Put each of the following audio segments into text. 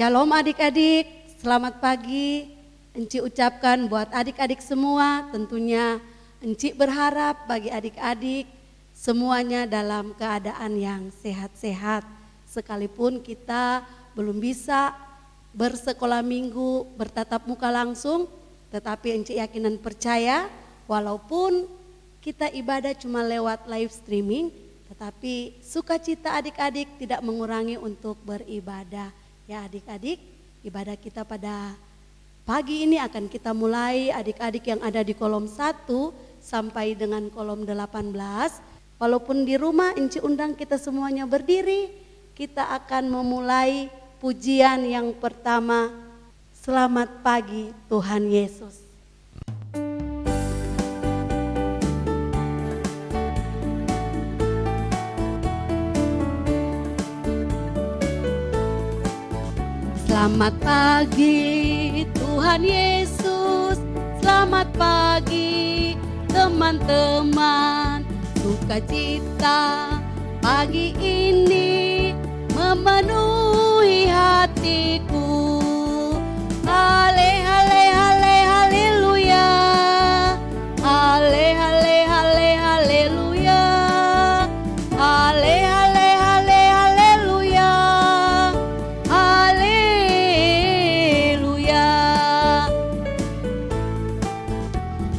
Shalom adik-adik, selamat pagi. Enci ucapkan buat adik-adik semua, tentunya Enci berharap bagi adik-adik semuanya dalam keadaan yang sehat-sehat. Sekalipun kita belum bisa bersekolah minggu, bertatap muka langsung, tetapi Enci yakin dan percaya walaupun kita ibadah cuma lewat live streaming, tetapi sukacita adik-adik tidak mengurangi untuk beribadah. Ya adik-adik, ibadah kita pada pagi ini akan kita mulai adik-adik yang ada di kolom 1 sampai dengan kolom 18. Walaupun di rumah Enci undang kita semuanya berdiri, kita akan memulai pujian yang pertama. Selamat pagi Tuhan Yesus. Selamat pagi Tuhan Yesus, selamat pagi teman-teman. Sukacita pagi ini memenuhi hatiku. Hale hale hale haleluya, hale hale hale haleluya, hale hale hale haleluya, haleluya.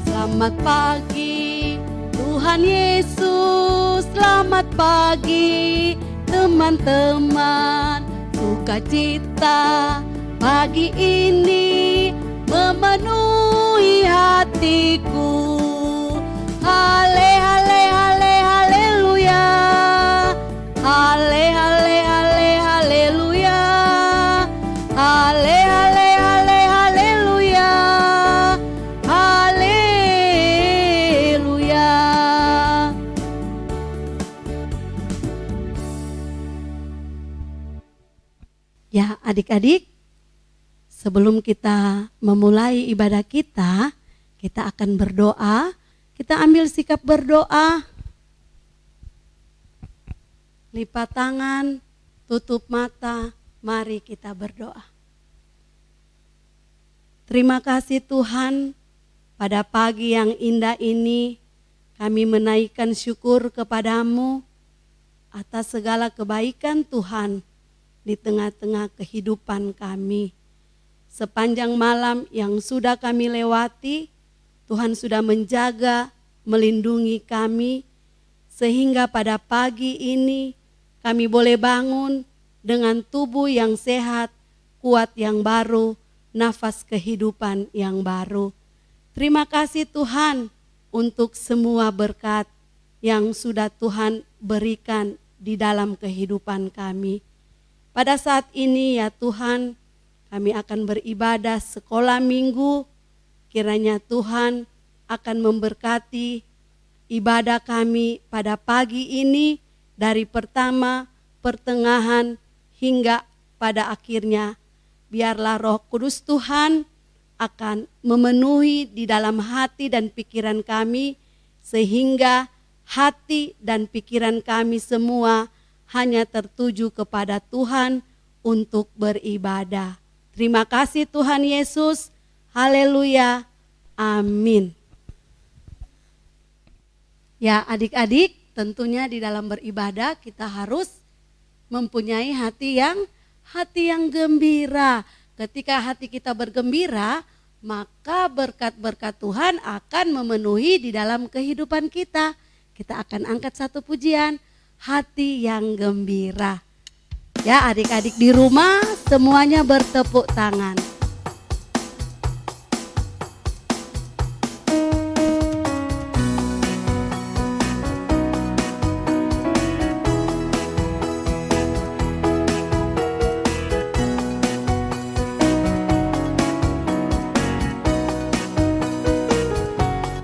Selamat pagi Tuhan Yesus, selamat pagi teman-teman. Sukacita pagi ini memenuhi hatiku. Hale hale hale haleluya, hale hale hale haleluya, hale hale hale haleluya, haleluya. Ya adik-adik, sebelum kita memulai ibadah kita akan berdoa. Kita ambil sikap berdoa. Lipat tangan, tutup mata, mari kita berdoa. Terima kasih Tuhan, pada pagi yang indah ini kami menaikkan syukur kepadamu atas segala kebaikan Tuhan di tengah-tengah kehidupan kami. Sepanjang malam yang sudah kami lewati, Tuhan sudah menjaga, melindungi kami, sehingga pada pagi ini kami boleh bangun dengan tubuh yang sehat, kuat yang baru, nafas kehidupan yang baru. Terima kasih Tuhan untuk semua berkat yang sudah Tuhan berikan di dalam kehidupan kami. Pada saat ini ya Tuhan, kami akan beribadah sekolah minggu. Kiranya Tuhan akan memberkati ibadah kami pada pagi ini dari pertama, pertengahan hingga pada akhirnya. Biarlah Roh Kudus Tuhan akan memenuhi di dalam hati dan pikiran kami, sehingga hati dan pikiran kami semua hanya tertuju kepada Tuhan untuk beribadah. Terima kasih Tuhan Yesus. Haleluya. Amin. Ya adik-adik, tentunya di dalam beribadah kita harus mempunyai hati yang gembira. Ketika hati kita bergembira, maka berkat-berkat Tuhan akan memenuhi di dalam kehidupan kita. Kita akan angkat satu pujian, hati yang gembira. Ya adik-adik di rumah semuanya bertepuk tangan.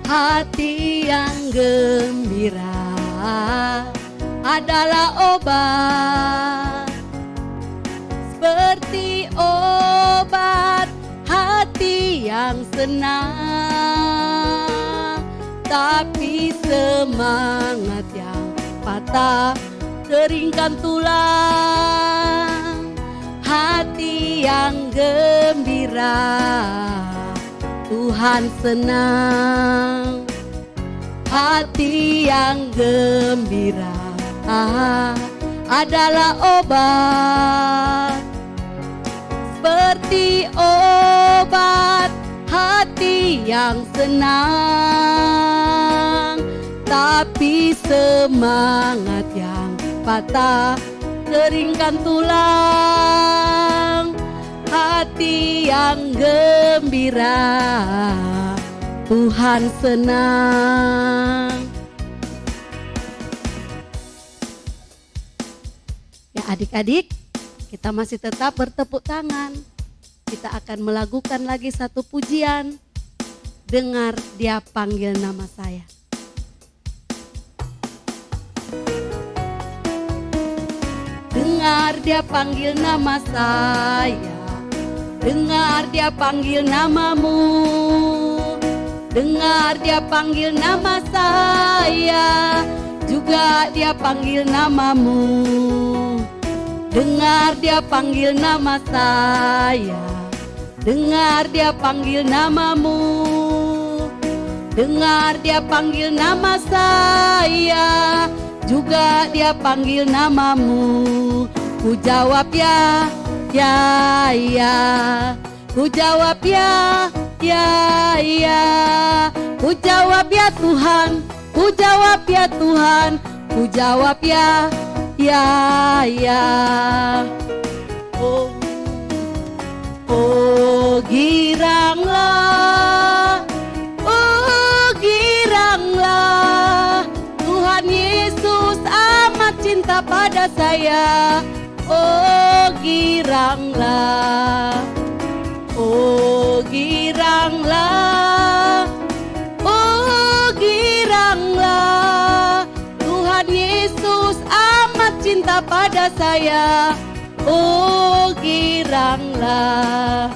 Hati yang gembira adalah obat, seperti obat hati yang senang. Tapi semangat yang patah keringkan tulang. Hati yang gembira, Tuhan senang. Hati yang gembira adalah obat, seperti obat hati yang senang. Tapi semangat yang patah keringkan tulang. Hati yang gembira, Tuhan senang. Ya adik-adik, kita masih tetap bertepuk tangan. Kita akan melakukan lagi satu pujian. Dengar Dia panggil nama saya. Dengar Dia panggil nama saya. Dengar Dia panggil namamu. Dengar Dia panggil nama saya, juga Dia panggil namamu. Dengar Dia panggil nama saya. Dengar Dia panggil namamu. Dengar Dia panggil nama saya, juga Dia panggil namamu. Ku jawab ya, ya, ya. Ku jawab ya, ya, ya. Ku jawab ya Tuhan. Ku jawab ya Tuhan. Ku jawab ya, ya, ya. Oh, oh giranglah, oh giranglah. Tuhan Yesus amat cinta pada saya. Oh giranglah, oh giranglah, oh giranglah. Tuhan Yesus amat cinta pada saya. Oh giranglah,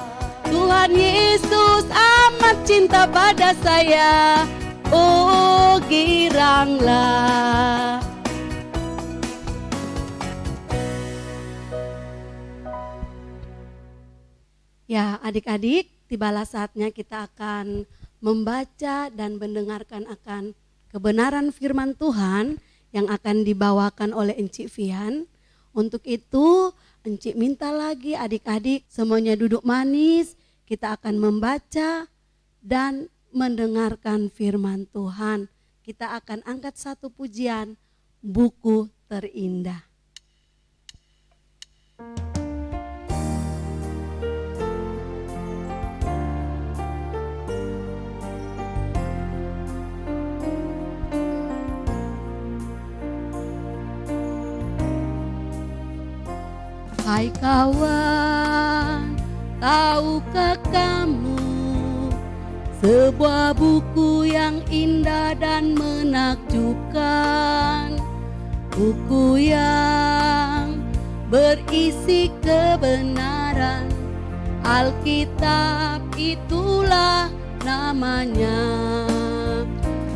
Tuhan Yesus amat cinta pada saya. Oh giranglah. Ya adik-adik, tibalah saatnya kita akan membaca dan mendengarkan akan kebenaran firman Tuhan yang akan dibawakan oleh Encik Fian. Untuk itu Encik minta lagi adik-adik semuanya duduk manis. Kita akan membaca dan mendengarkan firman Tuhan. Kita akan angkat satu pujian, Buku Terindah. Hai kawan, tahukah kamu sebuah buku yang indah dan menakjubkan, buku yang berisi kebenaran, Alkitab itulah namanya.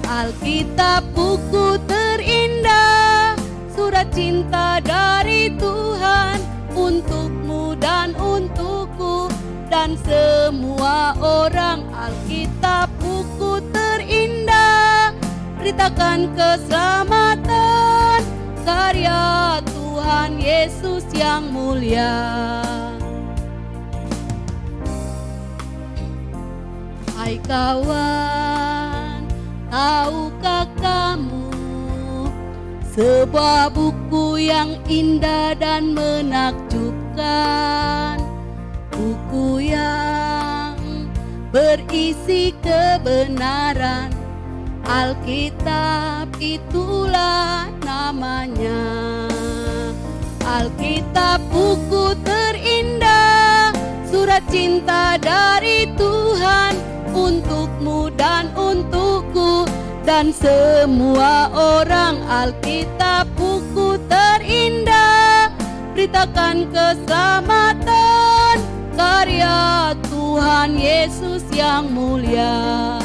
Alkitab buku terindah, surat cinta dari Tuhan untukmu dan untukku dan semua orang. Alkitab buku terindah, beritakan keselamatan, karya Tuhan Yesus yang mulia. Hai kawan, tahukah kamu sebuah buku yang indah dan menakjubkan, buku yang berisi kebenaran, Alkitab itulah namanya. Alkitab buku terindah, surat cinta dari Tuhan untukmu dan untukku dan semua orang. Alkitab buku terindah, beritakan keselamatan, karya Tuhan Yesus yang mulia.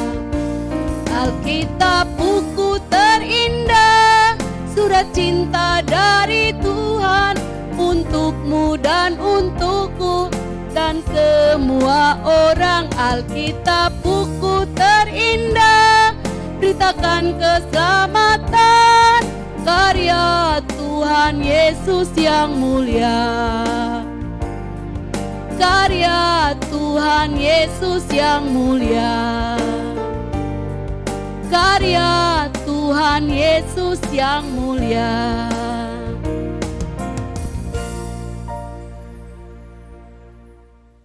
Alkitab buku terindah, surat cinta dari Tuhan untukmu dan untukku dan Banggakan semua orang, Alkitab buku terindah. Beritakan keselamatan, karya Tuhan Yesus yang mulia. Karya Tuhan Yesus yang mulia. Karya Tuhan Yesus yang mulia.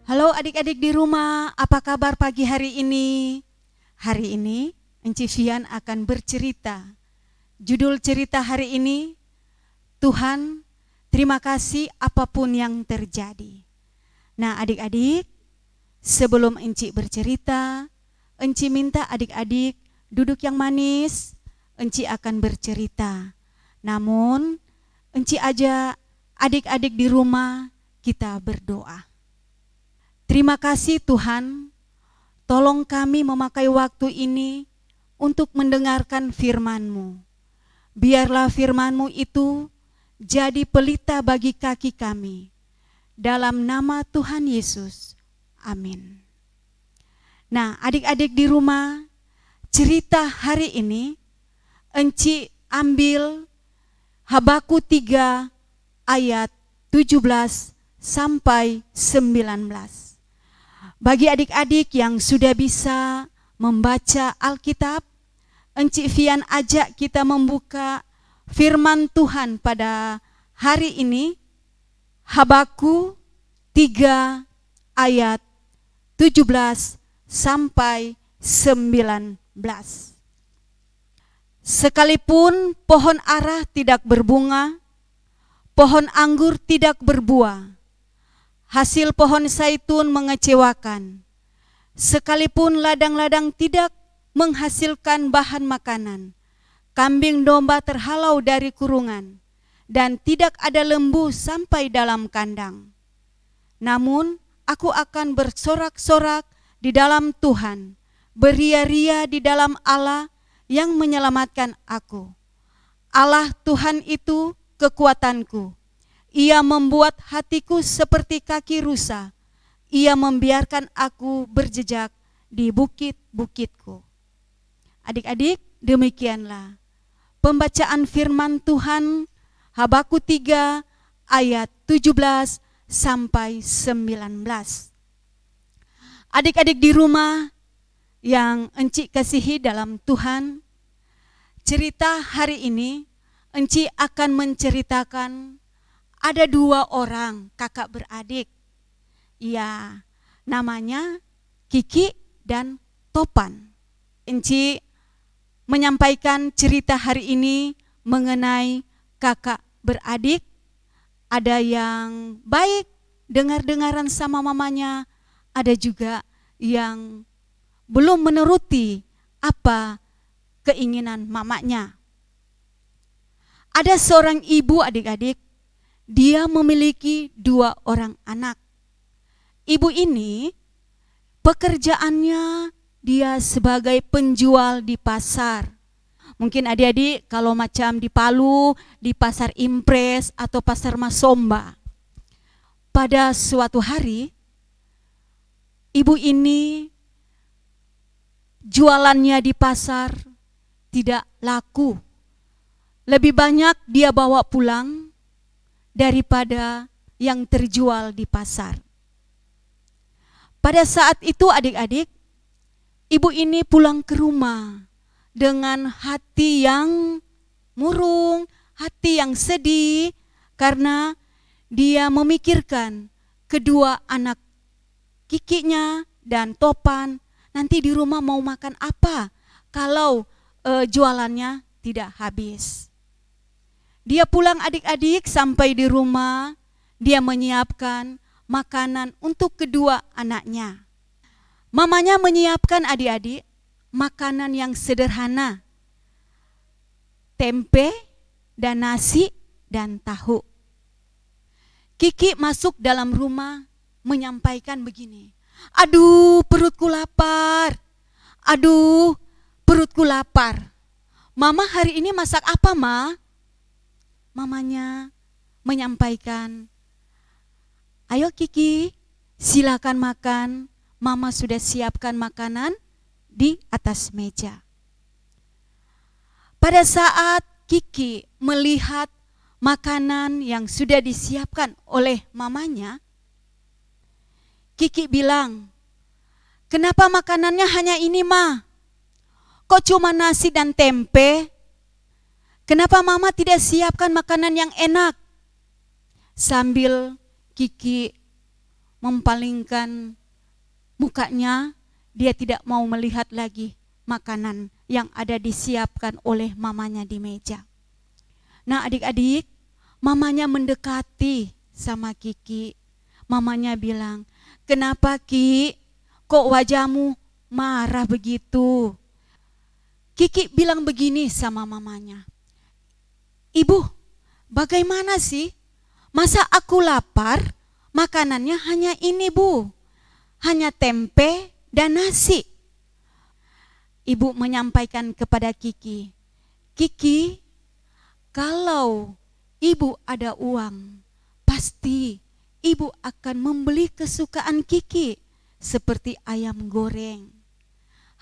Halo adik-adik di rumah, apa kabar pagi hari ini? Hari ini Enci Fian akan bercerita. Judul cerita hari ini, Tuhan, terima kasih apapun yang terjadi. Nah adik-adik, sebelum Enci bercerita, Enci minta adik-adik duduk yang manis. Enci akan bercerita. Namun Enci ajak adik-adik di rumah kita berdoa. Terima kasih Tuhan, tolong kami memakai waktu ini untuk mendengarkan firman-Mu. Biarlah firman-Mu itu jadi pelita bagi kaki kami. Dalam nama Tuhan Yesus, amin. Nah adik-adik di rumah, cerita hari ini Enci ambil Habakuk 3 ayat 17 sampai 19. Bagi adik-adik yang sudah bisa membaca Alkitab, Enci Fian ajak kita membuka firman Tuhan pada hari ini, Habakuk 3 ayat 17 sampai 19. Sekalipun pohon ara tidak berbunga, pohon anggur tidak berbuah, hasil pohon zaitun mengecewakan. Sekalipun ladang-ladang tidak menghasilkan bahan makanan, kambing domba terhalau dari kurungan, dan tidak ada lembu sampai dalam kandang. Namun aku akan bersorak-sorak di dalam Tuhan, beria-ria di dalam Allah yang menyelamatkan aku. Allah Tuhan itu kekuatanku. Ia membuat hatiku seperti kaki rusa. Ia membiarkan aku berjejak di bukit-bukitku. Adik-adik, demikianlah pembacaan firman Tuhan Habakuk 3 ayat 17 sampai 19. Adik-adik di rumah yang Enci kasihi dalam Tuhan, cerita hari ini Enci akan menceritakan ada 2 orang kakak beradik. Ya, namanya Kiki dan Topan. Enci menyampaikan cerita hari ini mengenai kakak beradik. Ada yang baik dengar-dengaran sama mamanya, ada juga yang belum menuruti apa keinginan mamanya. Ada seorang ibu adik-adik, dia memiliki 2 orang anak. Ibu ini pekerjaannya dia sebagai penjual di pasar. Mungkin adik-adik kalau macam di Palu, di pasar Impres atau pasar Masomba. Pada suatu hari, ibu ini jualannya di pasar tidak laku. Lebih banyak dia bawa pulang daripada yang terjual di pasar. Pada saat itu adik-adik, ibu ini pulang ke rumah dengan hati yang murung, hati yang sedih, karena dia memikirkan kedua anak Kikinya dan Topan nanti di rumah mau makan apa kalau jualannya tidak habis. Dia pulang adik-adik, sampai di rumah dia menyiapkan makanan untuk kedua anaknya. Mamanya menyiapkan adik-adik makanan yang sederhana. Tempe dan nasi dan tahu. Kiki masuk dalam rumah menyampaikan begini, "Aduh, perutku lapar. Aduh, perutku lapar. Mama hari ini masak apa, Ma?" Mamanya menyampaikan, "Ayo Kiki, silakan makan, mama sudah siapkan makanan di atas meja. Pada saat Kiki melihat makanan yang sudah disiapkan oleh mamanya, Kiki bilang, "Kenapa makanannya hanya ini, Ma? Kok cuma nasi dan tempe? Kenapa mama tidak siapkan makanan yang enak?" Sambil Kiki mempalingkan mukanya, dia tidak mau melihat lagi makanan yang ada disiapkan oleh mamanya di meja. Nah, adik-adik, mamanya mendekati sama Kiki. Mamanya bilang, "Kenapa, Ki? Kok wajahmu marah begitu?" Kiki bilang begini sama mamanya, "Ibu, bagaimana sih? Masa aku lapar, makanannya hanya ini, Bu. Hanya tempe dan nasi." Ibu menyampaikan kepada Kiki, "Kiki, kalau ibu ada uang, pasti ibu akan membeli kesukaan Kiki seperti ayam goreng.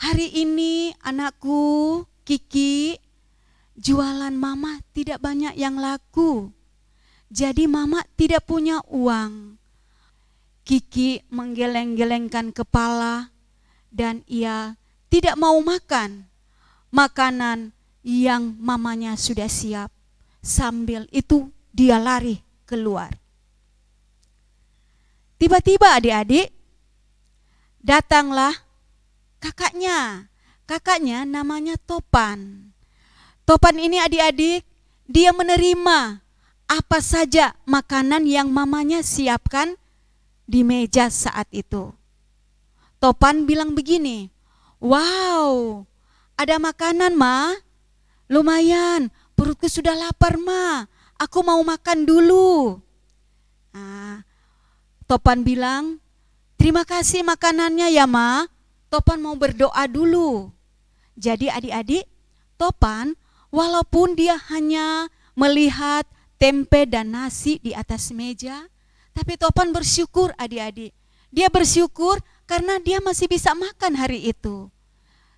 Hari ini anakku, Kiki, jualan mama tidak banyak yang laku. Jadi mama tidak punya uang." Kiki menggeleng-gelengkan kepala dan ia tidak mau makan makanan yang mamanya sudah siap. Sambil itu dia lari keluar. Tiba-tiba adik-adik, datanglah kakaknya. Kakaknya namanya Topan. Topan ini adik-adik, dia menerima apa saja makanan yang mamanya siapkan di meja saat itu. Topan bilang begini, "Wow, ada makanan, Ma. Lumayan, perutku sudah lapar, Ma. Aku mau makan dulu." Nah, Topan bilang, "Terima kasih makanannya ya, Ma." Topan mau berdoa dulu. Jadi adik-adik, Topan walaupun dia hanya melihat tempe dan nasi di atas meja, tapi Topan bersyukur adik-adik. Dia bersyukur karena dia masih bisa makan hari itu.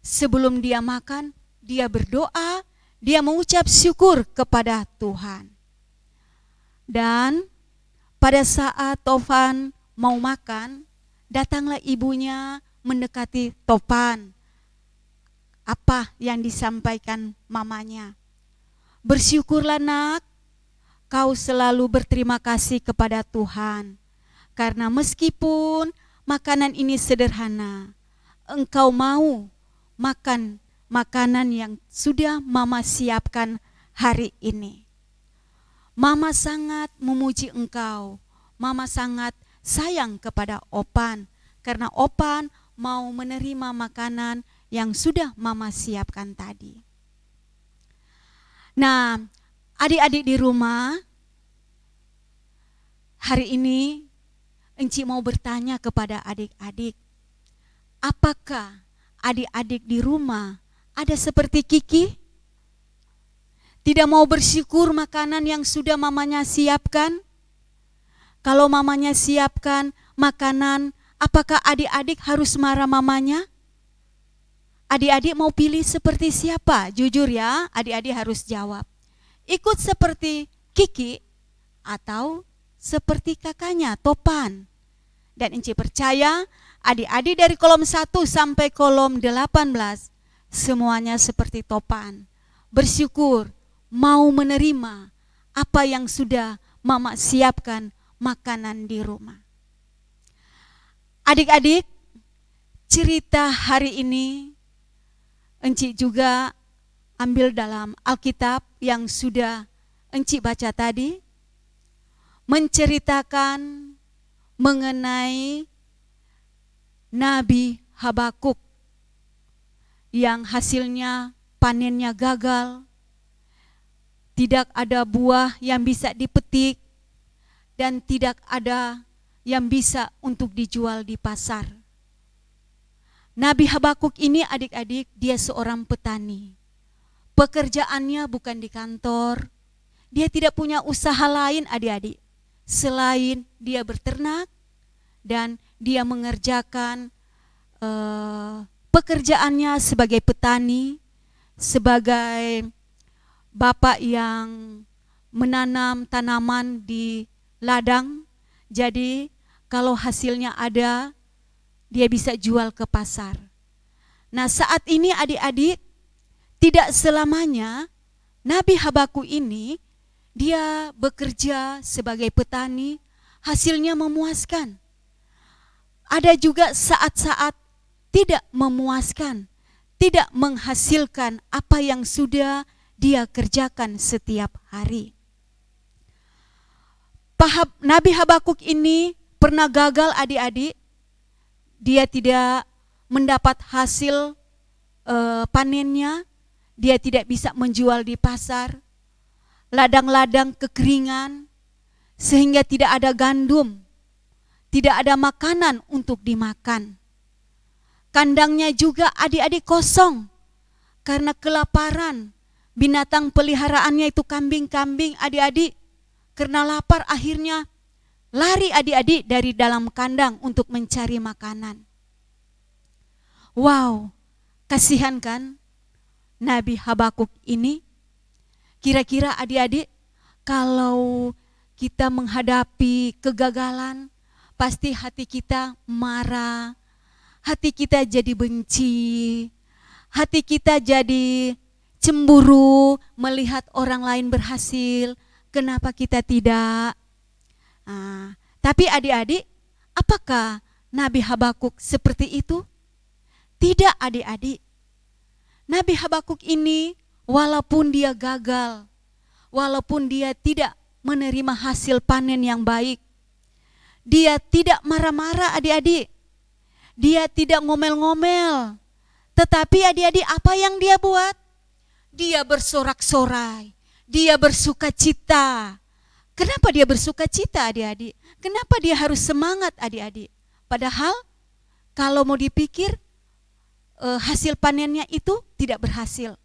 Sebelum dia makan, dia berdoa, dia mengucap syukur kepada Tuhan. Dan pada saat Topan mau makan, datanglah ibunya mendekati Topan. Apa yang disampaikan mamanya? "Bersyukurlah nak, kau selalu berterima kasih kepada Tuhan. Karena meskipun makanan ini sederhana, engkau mau makan makanan yang sudah mama siapkan hari ini. Mama sangat memuji engkau. Mama sangat sayang kepada Opan, karena Opan mau menerima makanan yang sudah mama siapkan tadi." Nah, adik-adik di rumah, hari ini Enci mau bertanya kepada adik-adik, apakah adik-adik di rumah ada seperti Kiki? Tidak mau bersyukur makanan yang sudah mamanya siapkan? Kalau mamanya siapkan makanan, apakah adik-adik harus marah mamanya? Adik-adik mau pilih seperti siapa? Jujur ya, adik-adik harus jawab. Ikut seperti Kiki atau seperti kakaknya Topan? Dan Enci percaya adik-adik dari kolom 1 sampai kolom 18 semuanya seperti Topan. Bersyukur, mau menerima apa yang sudah mama siapkan makanan di rumah. Adik-adik, cerita hari ini Enci juga ambil dalam Alkitab yang sudah Enci baca tadi, menceritakan mengenai Nabi Habakuk yang hasilnya panennya gagal, tidak ada buah yang bisa dipetik, dan tidak ada yang bisa untuk dijual di pasar. Nabi Habakuk ini adik-adik, dia seorang petani. Pekerjaannya bukan di kantor, dia tidak punya usaha lain adik-adik, selain dia berternak dan dia mengerjakan pekerjaannya sebagai petani, sebagai bapak yang menanam tanaman di ladang. Jadi kalau hasilnya ada, dia bisa jual ke pasar. Nah, saat ini adik-adik, tidak selamanya Nabi Habakuk ini dia bekerja sebagai petani, hasilnya memuaskan. Ada juga saat-saat tidak memuaskan, tidak menghasilkan apa yang sudah dia kerjakan setiap hari. Nabi Habakuk ini pernah gagal adik-adik. Dia tidak mendapat hasil panennya, dia tidak bisa menjual di pasar. Ladang-ladang kekeringan sehingga tidak ada gandum, tidak ada makanan untuk dimakan. Kandangnya juga adik-adik kosong karena kelaparan. Binatang peliharaannya itu kambing-kambing adik-adik, karena lapar akhirnya lari adik-adik dari dalam kandang untuk mencari makanan. Wow, kasihan kan Nabi Habakuk ini? Kira-kira adik-adik, kalau kita menghadapi kegagalan, pasti hati kita marah, hati kita jadi benci, hati kita jadi cemburu melihat orang lain berhasil, kenapa kita tidak? Tapi adik-adik, apakah Nabi Habakuk seperti itu? Tidak adik-adik. Nabi Habakuk ini walaupun dia gagal, walaupun dia tidak menerima hasil panen yang baik, dia tidak marah-marah adik-adik. Dia tidak ngomel-ngomel. Tetapi adik-adik, apa yang dia buat? Dia bersorak-sorai, dia bersuka cita. Kenapa dia bersuka cita adik-adik? Kenapa dia harus semangat adik-adik? Padahal kalau mau dipikir hasil panennya itu tidak berhasil.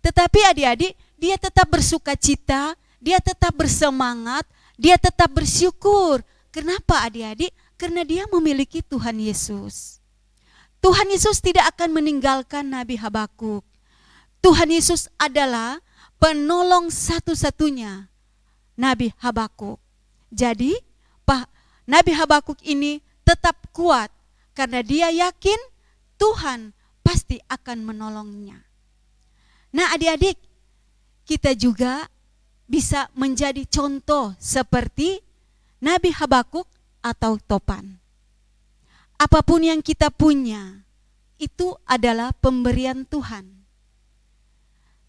Tetapi adik-adik, dia tetap bersuka cita, dia tetap bersemangat, dia tetap bersyukur. Kenapa adik-adik? Karena dia memiliki Tuhan Yesus. Tuhan Yesus tidak akan meninggalkan Nabi Habakuk. Tuhan Yesus adalah penolong satu-satunya Nabi Habakuk. Jadi Nabi Habakuk ini tetap kuat karena dia yakin Tuhan pasti akan menolongnya. Nah adik-adik, kita juga bisa menjadi contoh seperti Nabi Habakuk atau Topan. Apapun yang kita punya, itu adalah pemberian Tuhan.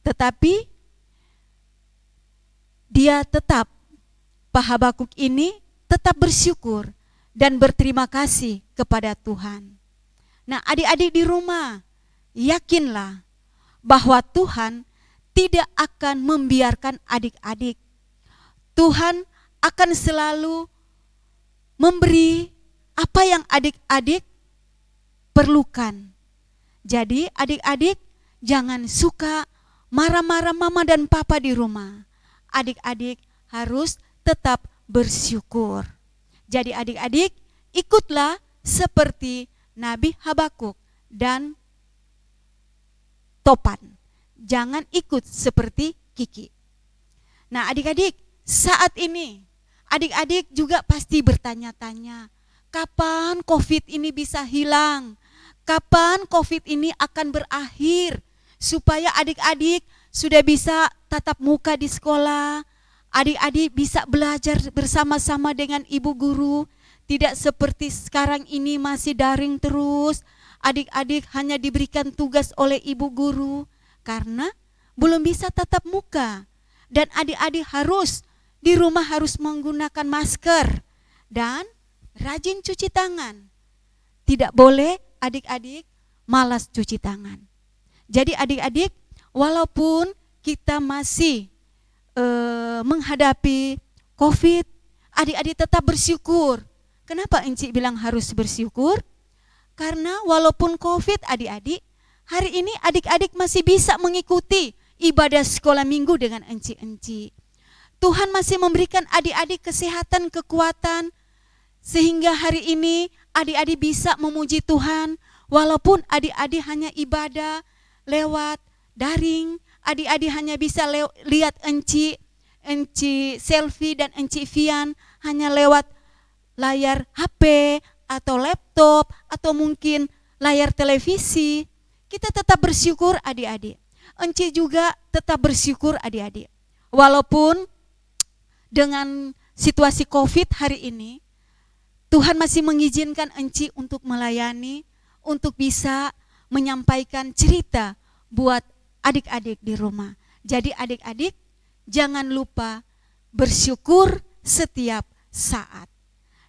Tetapi dia tetap, Pak Habakuk ini tetap bersyukur dan berterima kasih kepada Tuhan. Nah adik-adik di rumah, yakinlah bahwa Tuhan tidak akan membiarkan adik-adik. Tuhan akan selalu memberi apa yang adik-adik perlukan. Jadi adik-adik jangan suka marah-marah mama dan papa di rumah. Adik-adik harus tetap bersyukur. Jadi adik-adik ikutlah seperti Nabi Habakuk dan Topan. Jangan ikut seperti Kiki. Nah adik-adik, saat ini adik-adik juga pasti bertanya-tanya, kapan COVID ini bisa hilang? Kapan COVID ini akan berakhir? Supaya adik-adik sudah bisa tatap muka di sekolah, adik-adik bisa belajar bersama-sama dengan ibu guru, tidak seperti sekarang ini masih daring terus. Adik-adik hanya diberikan tugas oleh ibu guru karena belum bisa tatap muka. Dan adik-adik harus di rumah harus menggunakan masker dan rajin cuci tangan. Tidak boleh adik-adik malas cuci tangan. Jadi adik-adik, walaupun kita masih menghadapi COVID, adik-adik tetap bersyukur. Kenapa Enci bilang harus bersyukur? Karena walaupun COVID adik-adik, hari ini adik-adik masih bisa mengikuti ibadah sekolah minggu dengan Enci-Enci. Tuhan masih memberikan adik-adik kesehatan, kekuatan, sehingga hari ini adik-adik bisa memuji Tuhan, walaupun adik-adik hanya ibadah lewat daring, adik-adik hanya bisa lihat Enci Selfie dan Enci Vian hanya lewat layar HP atau laptop atau mungkin layar televisi. Kita tetap bersyukur adik-adik. Enci juga tetap bersyukur adik-adik. Walaupun dengan situasi COVID hari ini, Tuhan masih mengizinkan Enci untuk melayani, untuk bisa menyampaikan cerita buat adik-adik di rumah. Jadi adik-adik jangan lupa bersyukur setiap saat.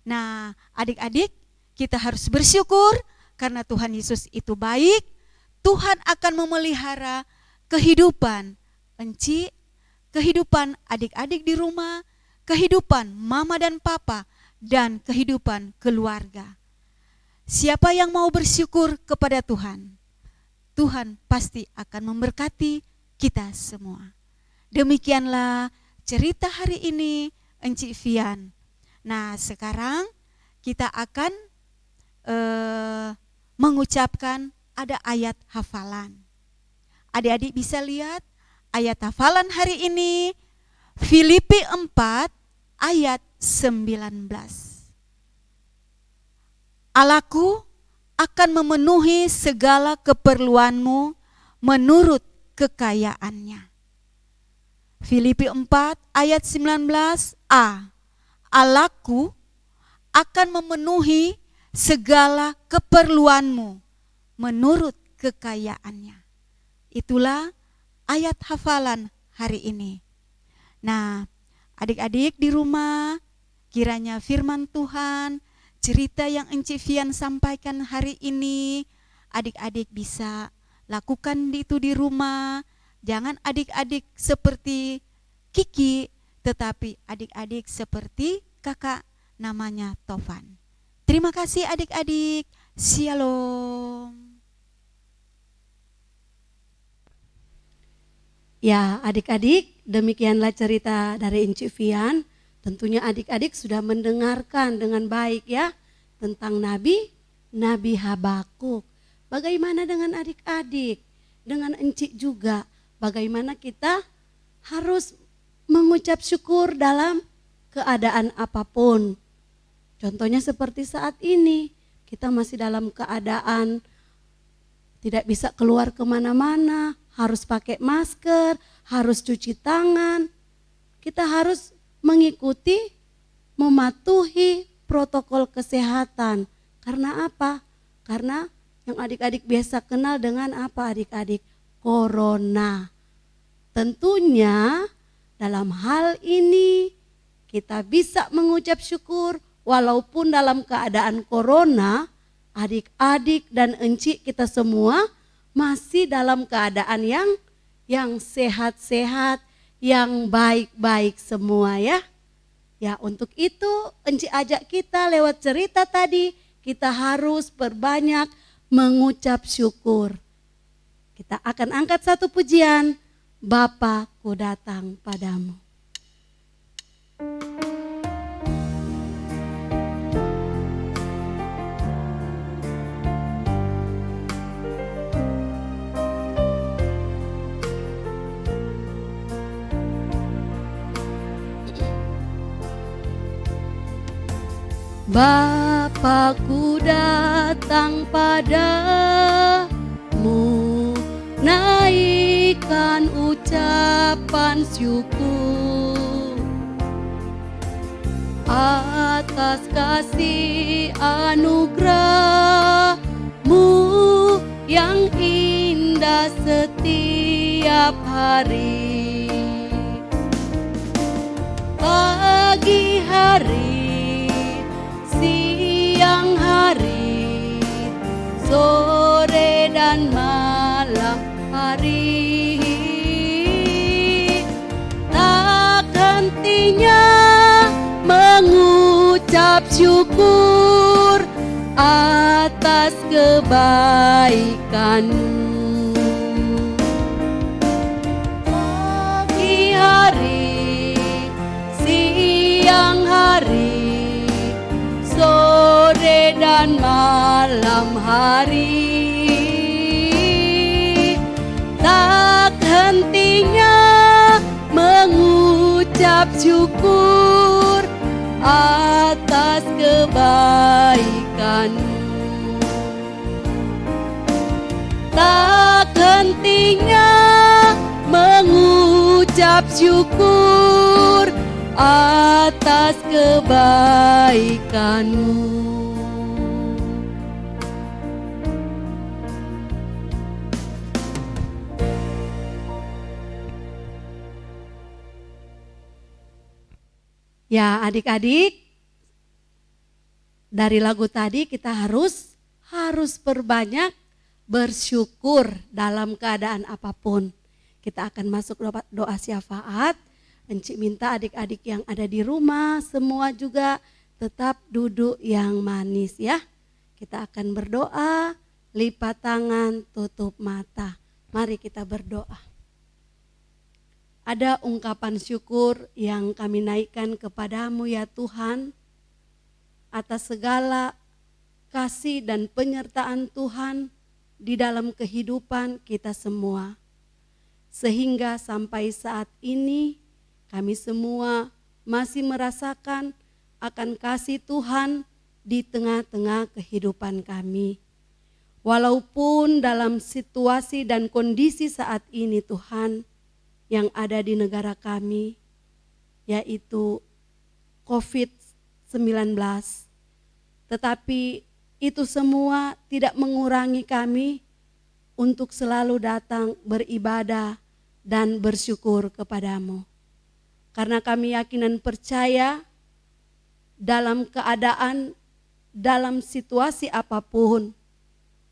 Nah, adik-adik kita harus bersyukur karena Tuhan Yesus itu baik. Tuhan akan memelihara kehidupan Enci, kehidupan adik-adik di rumah, kehidupan mama dan papa, dan kehidupan keluarga. Siapa yang mau bersyukur kepada Tuhan, Tuhan pasti akan memberkati kita semua. Demikianlah cerita hari ini Enci Vian. Nah, sekarang kita akan mengucapkan ada ayat hafalan. Adik-adik bisa lihat ayat hafalan hari ini, Filipi 4 ayat 19. Allahku akan memenuhi segala keperluanmu menurut kekayaannya. Filipi 4 ayat 19a. Allahku akan memenuhi segala keperluanmu menurut kekayaannya. Itulah ayat hafalan hari ini. Nah, adik-adik di rumah, kiranya firman Tuhan, cerita yang Enci Vian sampaikan hari ini, adik-adik bisa lakukan itu di rumah. Jangan adik-adik seperti Kiki, tetapi adik-adik seperti kakak namanya Tovan. Terima kasih adik-adik. Shalom. Ya, adik-adik, demikianlah cerita dari Enci Vian. Tentunya adik-adik sudah mendengarkan dengan baik ya tentang Nabi Habakuk. Bagaimana dengan adik-adik? Dengan Enci juga. Bagaimana kita harus mengucap syukur dalam keadaan apapun. Contohnya seperti saat ini, kita masih dalam keadaan tidak bisa keluar kemana-mana, harus pakai masker, harus cuci tangan. Kita harus mengikuti, mematuhi protokol kesehatan. Karena apa? Karena yang adik-adik biasa kenal dengan apa adik-adik? Corona. Tentunya dalam hal ini kita bisa mengucap syukur walaupun dalam keadaan corona, adik-adik dan Enci kita semua masih dalam keadaan yang sehat-sehat, yang baik-baik semua ya. Ya, untuk itu Enci ajak kita lewat cerita tadi, kita harus perbanyak mengucap syukur. Kita akan angkat satu pujian, Bapa ku datang padamu. Bapa-Ku datang padamu, naikkan ucapan syukur atas kasih anugerah-Mu yang indah setiap hari. Pagi hari, siang hari, sore dan malam hari, tak hentinya mengucap syukur atas kebaikan-Mu. Pagi hari, siang hari, sore dan malam malam hari. Tak hentinya mengucap syukur atas kebaikan. Tak hentinya mengucap syukur atas kebaikan-Mu. Ya, adik-adik, dari lagu tadi kita harus perbanyak bersyukur dalam keadaan apapun. Kita akan masuk doa syafaat. Encik minta adik-adik yang ada di rumah semua juga tetap duduk yang manis ya. Kita akan berdoa, lipat tangan, tutup mata. Mari kita berdoa. Ada ungkapan syukur yang kami naikkan kepadamu ya Tuhan, atas segala kasih dan penyertaan Tuhan di dalam kehidupan kita semua. Sehingga sampai saat ini kami semua masih merasakan akan kasih Tuhan di tengah-tengah kehidupan kami. Walaupun dalam situasi dan kondisi saat ini Tuhan, yang ada di negara kami, yaitu COVID-19. Tetapi itu semua tidak mengurangi kami untuk selalu datang beribadah dan bersyukur kepadamu. Karena kami yakin dan percaya dalam keadaan, dalam situasi apapun,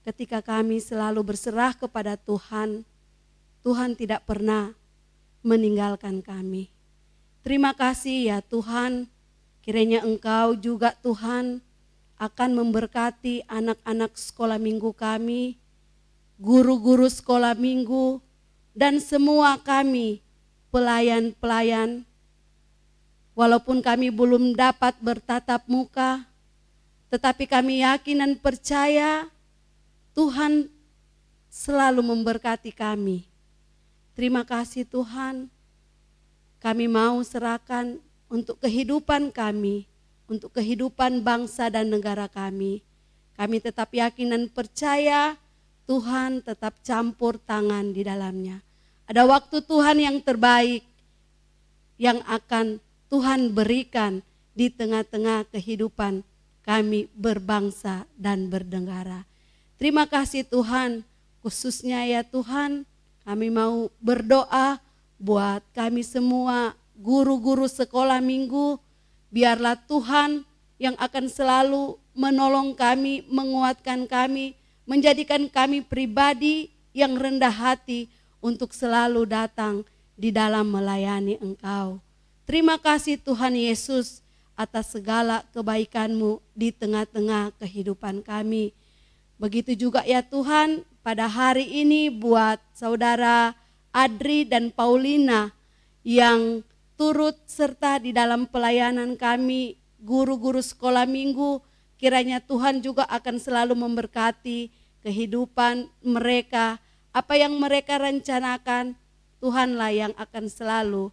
ketika kami selalu berserah kepada Tuhan, Tuhan tidak pernah meninggalkan kami. Terima kasih ya Tuhan, kiranya Engkau juga Tuhan akan memberkati anak-anak sekolah minggu kami, guru-guru sekolah minggu, dan semua kami pelayan-pelayan. Walaupun kami belum dapat bertatap muka, tetapi kami yakin dan percaya Tuhan selalu memberkati kami. Terima kasih Tuhan, kami mau serahkan untuk kehidupan kami, untuk kehidupan bangsa dan negara kami. Kami tetap yakin dan percaya Tuhan tetap campur tangan di dalamnya. Ada waktu Tuhan yang terbaik yang akan Tuhan berikan di tengah-tengah kehidupan kami berbangsa dan bernegara. Terima kasih Tuhan, khususnya ya Tuhan, kami mau berdoa buat kami semua guru-guru sekolah minggu. Biarlah Tuhan yang akan selalu menolong kami, menguatkan kami, menjadikan kami pribadi yang rendah hati untuk selalu datang di dalam melayani Engkau. Terima kasih Tuhan Yesus atas segala kebaikan-Mu di tengah-tengah kehidupan kami. Begitu juga ya Tuhan, pada hari ini buat saudara Adri dan Paulina yang turut serta di dalam pelayanan kami, guru-guru sekolah minggu, kiranya Tuhan juga akan selalu memberkati kehidupan mereka. Apa yang mereka rencanakan, Tuhanlah yang akan selalu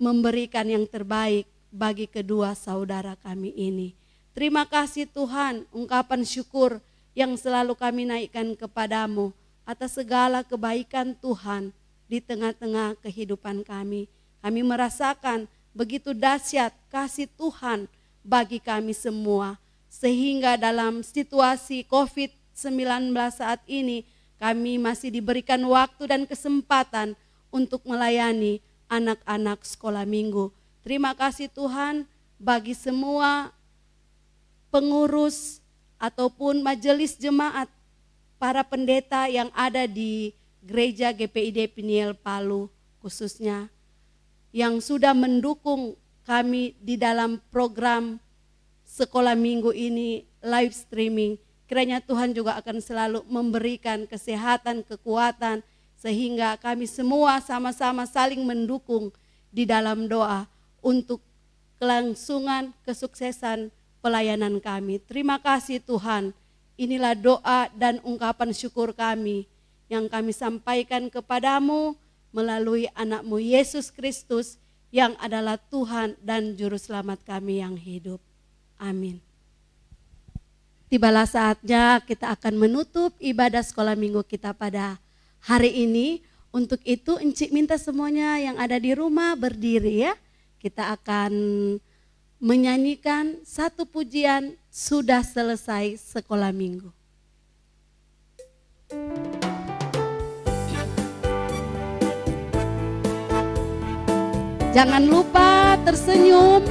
memberikan yang terbaik bagi kedua saudara kami ini. Terima kasih Tuhan, ungkapan syukur yang selalu kami naikkan kepadamu atas segala kebaikan Tuhan di tengah-tengah kehidupan kami. Kami merasakan begitu dahsyat kasih Tuhan bagi kami semua. Sehingga dalam situasi COVID-19 saat ini kami masih diberikan waktu dan kesempatan untuk melayani anak-anak sekolah minggu. Terima kasih Tuhan bagi semua pengurus ataupun majelis jemaat, para pendeta yang ada di gereja GPID Peniel Palu khususnya, yang sudah mendukung kami di dalam program sekolah minggu ini live streaming. Kiranya Tuhan juga akan selalu memberikan kesehatan, kekuatan, sehingga kami semua sama-sama saling mendukung di dalam doa untuk kelangsungan kesuksesan pelayanan kami. Terima kasih Tuhan, inilah doa dan ungkapan syukur kami yang kami sampaikan kepadamu melalui anak-Mu Yesus Kristus yang adalah Tuhan dan Juru Selamat kami yang hidup. Amin. Tibalah saatnya kita akan menutup ibadah sekolah minggu kita pada hari ini. Untuk itu Encik minta semuanya yang ada di rumah berdiri ya. Kita akan menyanyikan satu pujian sudah selesai sekolah minggu. Jangan lupa tersenyum.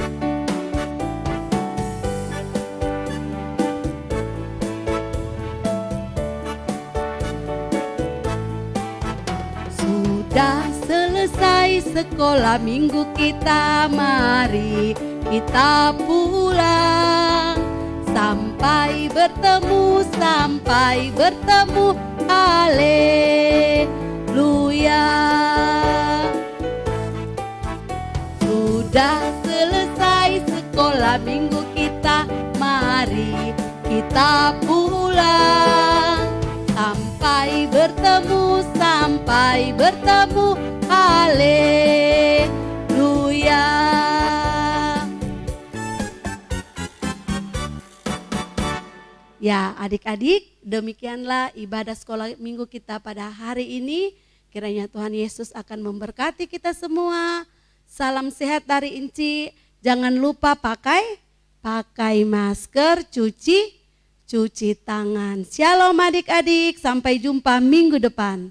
Sudah selesai sekolah minggu kita, mari kita pulang. Sampai bertemu, haleluya. Sudah selesai sekolah minggu kita, mari kita pulang. Sampai bertemu, haleluya. Ya adik-adik, demikianlah ibadah sekolah minggu kita pada hari ini. Kiranya Tuhan Yesus akan memberkati kita semua. Salam sehat dari Inci. Jangan lupa pakai masker, cuci tangan. Shalom adik-adik, sampai jumpa minggu depan.